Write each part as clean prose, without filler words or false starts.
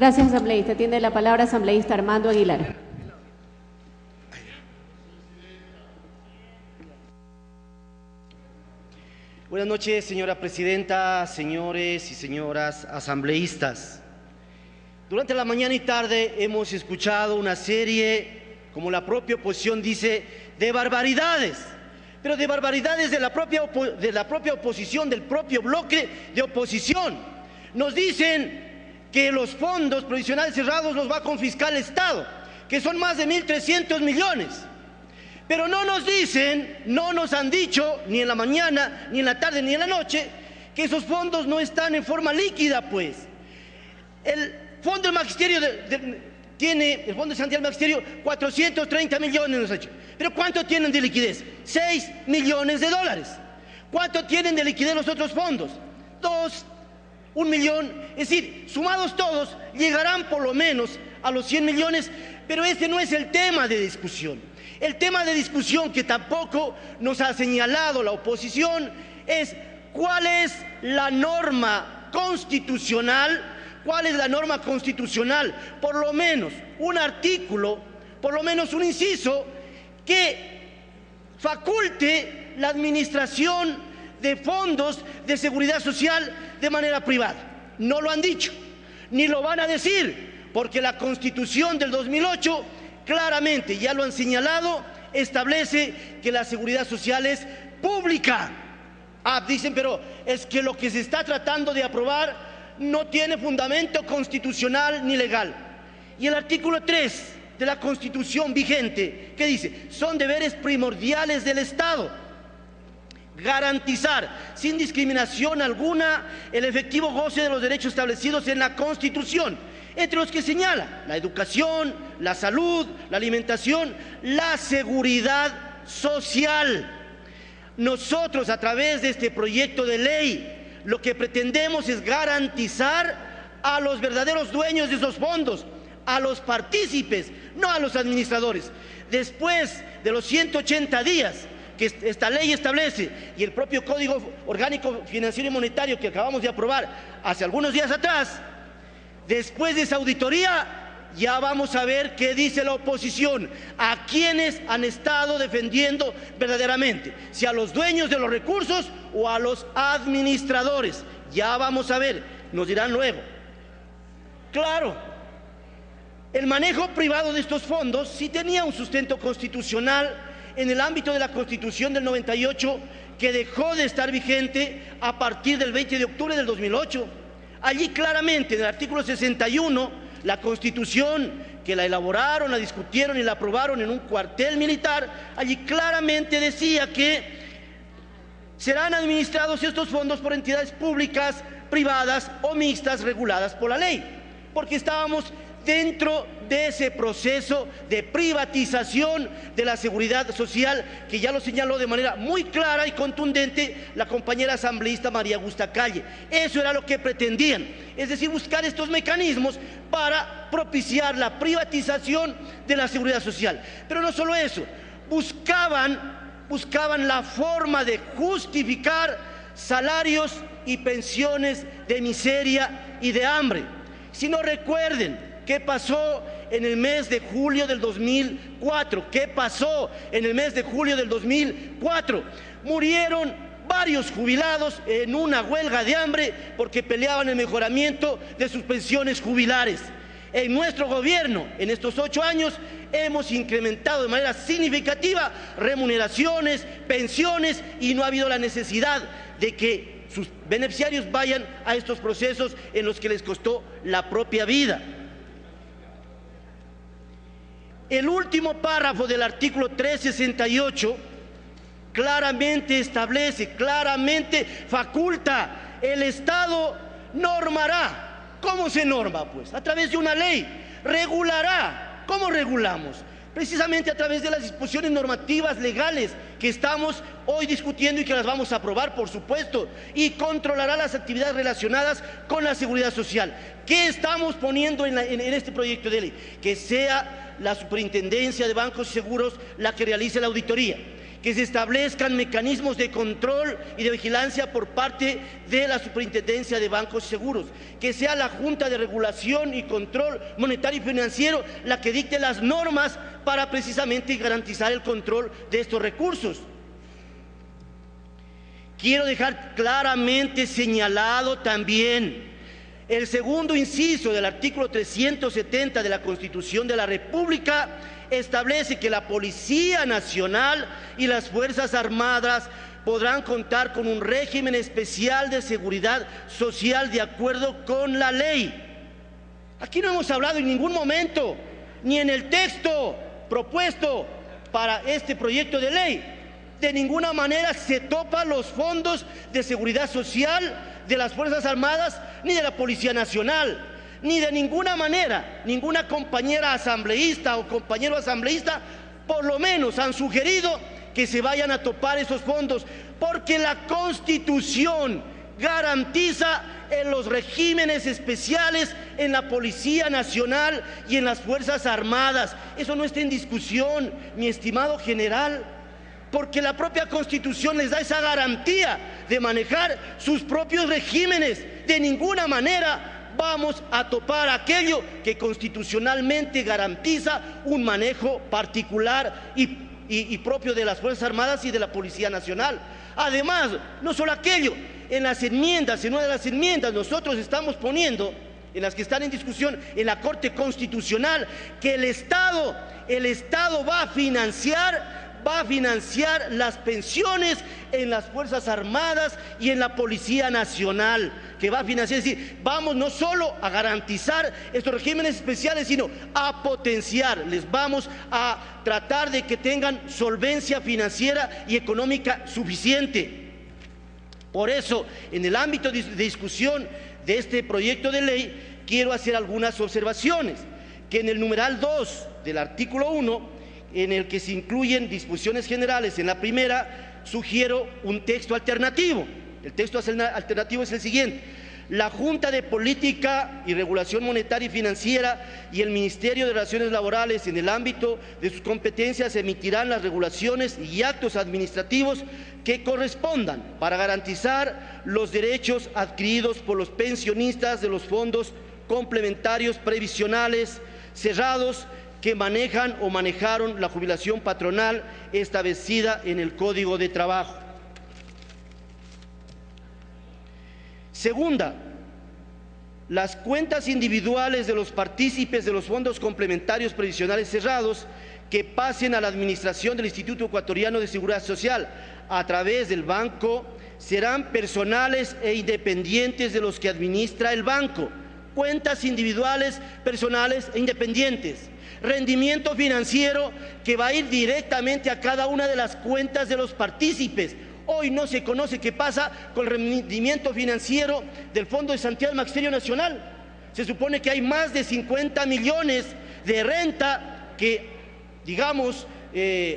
Gracias, asambleísta. Tiene la palabra asambleísta Armando Aguilar. Buenas noches, señora presidenta, señores y señoras asambleístas. Durante la mañana y tarde hemos escuchado una serie, como la propia oposición dice, de barbaridades, pero de barbaridades de la propia oposición, del propio bloque de oposición. Nos dicen que los fondos provisionales cerrados los va a confiscar el Estado, que son más de 1.300 millones. Pero no nos dicen, no nos han dicho, ni en la mañana, ni en la tarde, ni en la noche, que esos fondos no están en forma líquida, pues. El Fondo del Magisterio tiene, el Fondo de Sanidad del Magisterio, 430 millones nos ha hecho. Pero ¿cuánto tienen de liquidez? 6 millones de dólares. ¿Cuánto tienen de liquidez los otros fondos? 1 millón. Es decir, sumados todos, llegarán por lo menos a los 100 millones, pero este no es el tema de discusión. El tema de discusión que tampoco nos ha señalado la oposición es cuál es la norma constitucional, por lo menos un artículo, por lo menos un inciso que faculte la administración de fondos de seguridad social de manera privada. No lo han dicho, ni lo van a decir, porque la Constitución del 2008 claramente, ya lo han señalado, establece que la seguridad social es pública. Dicen, pero es que lo que se está tratando de aprobar no tiene fundamento constitucional ni legal. Y el artículo 3 de la Constitución vigente, ¿qué dice? Son deberes primordiales del Estado garantizar sin discriminación alguna el efectivo goce de los derechos establecidos en la Constitución, entre los que señala la educación, la salud, la alimentación, la seguridad social. Nosotros, a través de este proyecto de ley, lo que pretendemos es garantizar a los verdaderos dueños de esos fondos, a los partícipes, no a los administradores. Después de los 180 días que esta ley establece y el propio Código Orgánico Financiero y Monetario que acabamos de aprobar hace algunos días atrás, después de esa auditoría ya vamos a ver qué dice la oposición, a quienes han estado defendiendo verdaderamente, si a los dueños de los recursos o a los administradores. Ya vamos a ver, nos dirán luego. Claro, el manejo privado de estos fondos sí tenía un sustento constitucional en el ámbito de la Constitución del 98, que dejó de estar vigente a partir del 20 de octubre del 2008. Allí claramente, en el artículo 61, la Constitución, que la elaboraron, la discutieron y la aprobaron en un cuartel militar, allí claramente decía que serán administrados estos fondos por entidades públicas, privadas o mixtas reguladas por la ley, porque estábamos dentro de ese proceso de privatización de la seguridad social, que ya lo señaló de manera muy clara y contundente la compañera asambleísta María Augusta Calle. Eso era lo que pretendían, es decir, buscar estos mecanismos para propiciar la privatización de la seguridad social. Pero no solo eso, buscaban la forma de justificar salarios y pensiones de miseria y de hambre. Si no, recuerden ¿qué pasó en el mes de julio del 2004? ¿Qué pasó en el mes de julio del 2004? Murieron varios jubilados en una huelga de hambre porque peleaban el mejoramiento de sus pensiones jubilares. En nuestro gobierno, en estos 8 años, hemos incrementado de manera significativa remuneraciones, pensiones, y no ha habido la necesidad de que sus beneficiarios vayan a estos procesos en los que les costó la propia vida. El último párrafo del artículo 368 claramente establece, claramente faculta, el Estado normará. ¿Cómo se norma? Pues a través de una ley. Regulará. ¿Cómo regulamos? Precisamente a través de las disposiciones normativas legales que estamos hoy discutiendo y que las vamos a aprobar, por supuesto, y controlará las actividades relacionadas con la seguridad social. ¿Qué estamos poniendo en este proyecto de ley? Que sea la Superintendencia de Bancos y Seguros la que realice la auditoría, que se establezcan mecanismos de control y de vigilancia por parte de la Superintendencia de Bancos y Seguros, que sea la Junta de Regulación y Control Monetario y Financiero la que dicte las normas para precisamente garantizar el control de estos recursos. Quiero dejar claramente señalado también el segundo inciso del artículo 370 de la Constitución de la República. Establece que la Policía Nacional y las Fuerzas Armadas podrán contar con un régimen especial de seguridad social de acuerdo con la ley. Aquí no hemos hablado en ningún momento, ni en el texto propuesto para este proyecto de ley, de ninguna manera se topan los fondos de seguridad social de las Fuerzas Armadas ni de la Policía Nacional. Ni de ninguna manera, ninguna compañera asambleísta o compañero asambleísta por lo menos han sugerido que se vayan a topar esos fondos, porque la Constitución garantiza en los regímenes especiales en la Policía Nacional y en las Fuerzas Armadas. Eso no está en discusión, mi estimado general, porque la propia Constitución les da esa garantía de manejar sus propios regímenes. De ninguna manera vamos a topar aquello que constitucionalmente garantiza un manejo particular y propio de las Fuerzas Armadas y de la Policía Nacional. Además, no solo aquello, en las enmiendas, en una de las enmiendas nosotros estamos poniendo, en las que están en discusión en la Corte Constitucional, que el Estado va a financiar las pensiones en las Fuerzas Armadas y en la Policía Nacional, que va a financiar, es decir, vamos no solo a garantizar estos regímenes especiales, sino a potenciar, les vamos a tratar de que tengan solvencia financiera y económica suficiente. Por eso, en el ámbito de discusión de este proyecto de ley, quiero hacer algunas observaciones, que en el numeral 2 del artículo 1, en el que se incluyen disposiciones generales, en la primera sugiero un texto alternativo. El texto alternativo es el siguiente: la Junta de Política y Regulación Monetaria y Financiera y el Ministerio de Relaciones Laborales, en el ámbito de sus competencias, emitirán las regulaciones y actos administrativos que correspondan para garantizar los derechos adquiridos por los pensionistas de los fondos complementarios previsionales cerrados que manejan o manejaron la jubilación patronal establecida en el Código de Trabajo. Segunda, las cuentas individuales de los partícipes de los fondos complementarios previsionales cerrados que pasen a la administración del Instituto Ecuatoriano de Seguridad Social a través del banco serán personales e independientes de los que administra el banco. Cuentas individuales, personales e independientes. Rendimiento financiero que va a ir directamente a cada una de las cuentas de los partícipes. Hoy no se conoce qué pasa con el rendimiento financiero del Fondo de Sanidad del Magisterio Nacional. Se supone que hay más de 50 millones de renta que, digamos,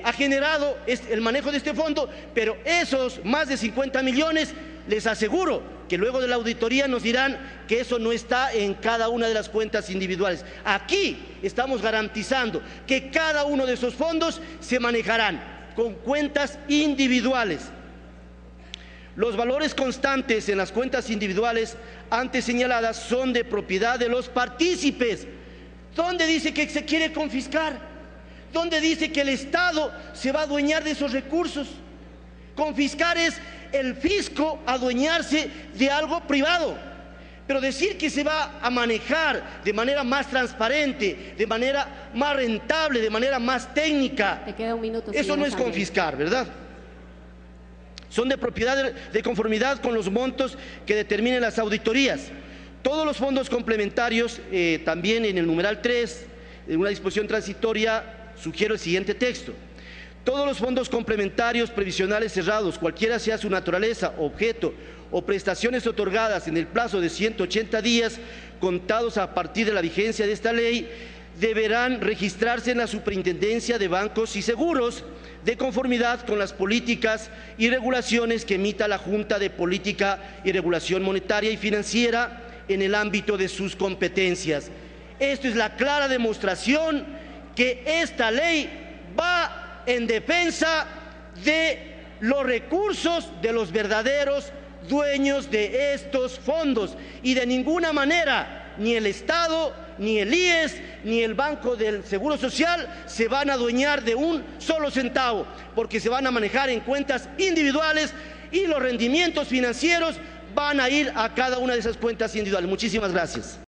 ha generado el manejo de este fondo, pero esos más de 50 millones, les aseguro que luego de la auditoría nos dirán que eso no está en cada una de las cuentas individuales. Aquí estamos garantizando que cada uno de esos fondos se manejarán con cuentas individuales. Los valores constantes en las cuentas individuales antes señaladas son de propiedad de los partícipes. ¿Dónde dice que se quiere confiscar? ¿Dónde dice que el Estado se va a adueñar de esos recursos? Confiscar es el fisco adueñarse de algo privado. Pero decir que se va a manejar de manera más transparente, de manera más rentable, de manera más técnica, te queda un minuto, eso no es confiscar, ¿verdad? Son de propiedad de conformidad con los montos que determinen las auditorías. Todos los fondos complementarios, también en el numeral 3, en una disposición transitoria, sugiero el siguiente texto: todos los fondos complementarios previsionales cerrados, cualquiera sea su naturaleza, objeto o prestaciones otorgadas en el plazo de 180 días contados a partir de la vigencia de esta ley, deberán registrarse en la Superintendencia de Bancos y Seguros de conformidad con las políticas y regulaciones que emita la Junta de Política y Regulación Monetaria y Financiera en el ámbito de sus competencias. Esto es la clara demostración que esta ley va en defensa de los recursos de los verdaderos dueños de estos fondos, y de ninguna manera ni el Estado, ni el IES, ni el Banco del Seguro Social se van a adueñar de un solo centavo, porque se van a manejar en cuentas individuales y los rendimientos financieros van a ir a cada una de esas cuentas individuales. Muchísimas gracias.